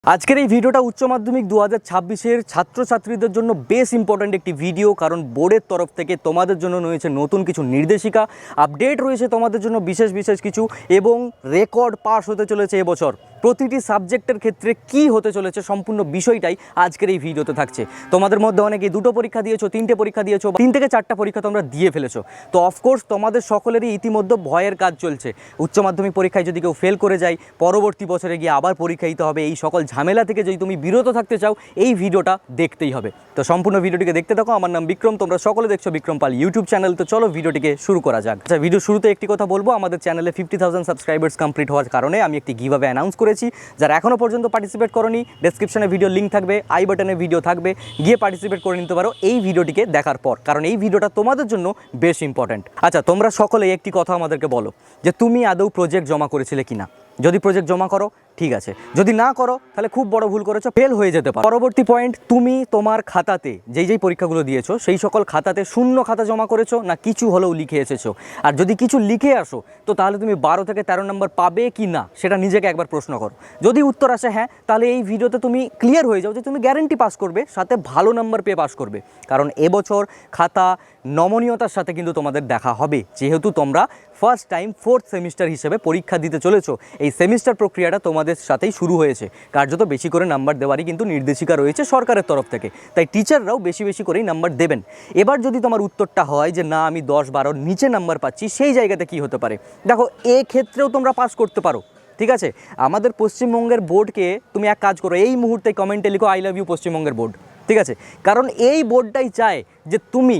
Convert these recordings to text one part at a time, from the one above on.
আজকের এই ভিডিওটা উচ্চ মাধ্যমিক 2026-এর ছাত্রছাত্রীদের জন্য বেশ ইম্পর্ট্যান্ট একটি ভিডিও, কারণ বোর্ডের তরফ থেকে তোমাদের জন্য রয়েছে নতুন কিছু নির্দেশিকা, আপডেট রয়েছে তোমাদের জন্য বিশেষ কিছু, এবং রেকর্ড পাস হতে চলেছে এবছর। প্রতিটি সাবজেক্টের ক্ষেত্রে কি হতে চলেছে সম্পূর্ণ বিষয়টাই আজকের এই ভিডিওতে থাকছে। তোমাদের মধ্যে অনেকে 2টো পরীক্ষা দিয়েছো, 3টে পরীক্ষা দিয়েছো, 3 থেকে 4টা পরীক্ষা তোমরা দিয়ে ফেলেছো। তো অফকোর্স তোমাদের সকলেরই ইতিমধ্যে ভয়ের কাজ চলছে। উচ্চ মাধ্যমিক পরীক্ষায় যদি কেউ ফেল করে যায়, পরবর্তী বছরে গিয়ে আবার পরীক্ষা দিতে হবে, এই সকল ঝামেলা থেকে যদি তুমি বিরত থাকতে চাও, এই ভিডিওটা দেখতেই হবে। তো সম্পূর্ণ ভিডিওটিকে দেখতে থাকো। আমার নাম বিক্রম, তোমরা সকলে দেখছো বিক্রম পাল ইউটিউব চ্যানেল। তো চলো ভিডিওটিকে শুরু করা যাক। আচ্ছা, ভিডিও শুরুতে একটি কথা বলবো, আমাদের চ্যানেলে 50,000 সাবস্ক্রাইবার্স কমপ্লিট হওয়ার কারণে আমি একটি গিভঅ্যাওয়ে অ্যানাউন্স করেছি। যারা এখনও পর্যন্ত পার্টিসিপেট করোনি, ডেসক্রিপশনে ভিডিও লিঙ্ক থাকবে, আই বাটনে ভিডিও থাকবে, গিয়ে পার্টিসিপেট করে নিতে পারো এই ভিডিওটিকে দেখার পর, কারণ এই ভিডিওটা তোমাদের জন্য বেশ ইম্পর্ট্যান্ট। আচ্ছা, তোমরা সকলে একটি কথা আমাদেরকে বলো যে তুমি আদৌ প্রজেক্ট জমা করেছিলে কিনা। যদি প্রজেক্ট জমা করো ঠিক আছে, যদি না করো তাহলে খুব বড় ভুল করেছো, ফেল হয়ে যেতে পারো। পরবর্তী পয়েন্ট, তুমি তোমার খাতাতে যেই পরীক্ষাগুলো দিয়েছো সেই সকল খাতাতে শূন্য খাতা জমা করেছো না কিছু হলেও লিখে এসেছো। আর যদি কিছু লিখে আসো তো তাহলে তুমি 12 থেকে 13 নম্বর পাবে কি না সেটা নিজেকে একবার প্রশ্ন করো। যদি উত্তর আসে হ্যাঁ, তাহলে এই ভিডিওতে তুমি ক্লিয়ার হয়ে যাও যে তুমি গ্যারেন্টি পাস করবে, সাথে ভালো নাম্বার পেয়ে পাস করবে। কারণ এবছর খাতা নমনীয়তার সাথে কিন্তু তোমাদের দেখা হবে, যেহেতু তোমরা ফার্স্ট টাইম 4th সেমিস্টার হিসেবে পরীক্ষা দিতে চলেছো। এই সেমিস্টার প্রক্রিয়াটা তোমাদের সাথেই শুরু হয়েছে। কার্যত বেশি করে নাম্বার দেওয়ারই কিন্তু নির্দেশিকা রয়েছে সরকারের তরফ থেকে, তাই টিচাররাও বেশি করেই নাম্বার দেবেন। এবার যদি তোমার উত্তরটা হয় যে না আমি 10-12 নিচে নাম্বার পাচ্ছি, সেই জায়গাতে কি হতে পারে দেখো, ক্ষেত্রেও তোমরা পাস করতে পারো। ঠিক আছে, আমাদের পশ্চিমবঙ্গের বোর্ডকে তুমি এক কাজ করো, এই মুহূর্তে কমেন্টে লিখো আই লাভ ইউ পশ্চিমবঙ্গের বোর্ড। ঠিক আছে, কারণ এই বোর্ডটাই চায় যে তুমি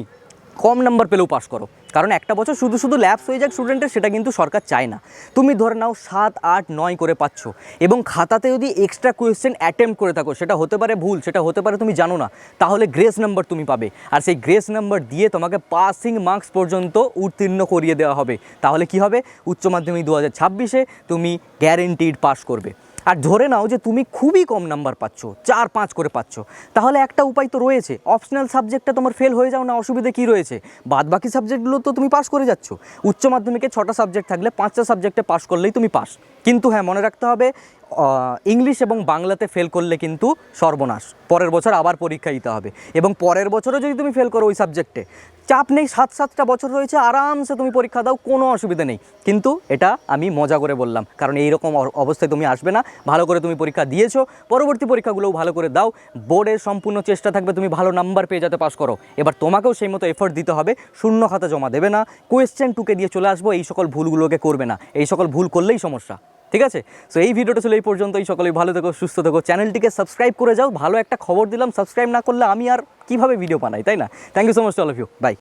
কম নাম্বার পেলেও পাস করো। কারণ একটা বছর শুধু ল্যাপস হয়ে যাক স্টুডেন্টের, সেটা কিন্তু সরকার চায় না। তুমি ধরে নাও 7, 8, 9 করে পাচ্ছ, এবং খাতাতে যদি এক্সট্রা কোয়েশ্চেন অ্যাটেম্প্ট করে থাকো, সেটা হতে পারে ভুল, সেটা হতে পারে তুমি জানো না, তাহলে গ্রেস নাম্বার তুমি পাবে। আর সেই গ্রেস নাম্বার দিয়ে তোমাকে পাসিং মার্কস পর্যন্ত উত্তীর্ণ করিয়ে দেওয়া হবে। তাহলে কি হবে, উচ্চ মাধ্যমিক 2026-এ তুমি গ্যারেন্টিড পাস করবে। আর ধরে নাও যে তুমি খুবই কম নাম্বার পাচ্ছ, 4-5 করে পাচ্ছ, তাহলে একটা উপায় তো রয়েছে, অপশনাল সাবজেক্টটা তোমার ফেল হয়ে যাও না, অসুবিধে কী রয়েছে, বাদ বাকি সাবজেক্টগুলো তো তুমি পাস করে যাচ্ছ। উচ্চ মাধ্যমিকে 6টা সাবজেক্ট থাকলে 5টা সাবজেক্টে পাস করলেই তুমি পাস। কিন্তু হ্যাঁ, মনে রাখতে হবে ইংলিশ এবং বাংলাতে ফেল করলে কিন্তু সর্বনাশ, পরের বছর আবার পরীক্ষা দিতে হবে। এবং পরের বছরও যদি তুমি ফেল করো ওই সাবজেক্টে, চাপ নেই, 7-7টা বছর রয়েছে, আরামসে তুমি পরীক্ষা দাও, কোনো অসুবিধা নেই। কিন্তু এটা আমি মজা করে বললাম, কারণ এইরকম অবস্থায় তুমি আসবে না। ভালো করে তুমি পরীক্ষা দিয়েছো, পরবর্তী পরীক্ষাগুলোও ভালো করে দাও, বোর্ডের সম্পূর্ণ চেষ্টা থাকবে তুমি ভালো নাম্বার পেয়ে যাতে পাস করো। এবার তোমাকেও সেই মতো এফোর্ট দিতে হবে, শূন্য খাতা জমা দেবে না, কোয়েশ্চেন টুকে দিয়ে চলে আসবো, এই সকল ভুলগুলোকে করবে না। এই সকল ভুল করলেই সমস্যা। ঠিক আছে, সো এই ভিডিওটা ছিল এই পর্যন্তই। সকলেই ভালো থেকো, সুস্থ থেকো, চ্যানেলটিকে সাবস্ক্রাইব করে যাও। ভালো একটা খবর দিলাম, সাবস্ক্রাইব না করলে আমি আর কীভাবে ভিডিও বানাই, তাই না? Thank you so much to all of you, by.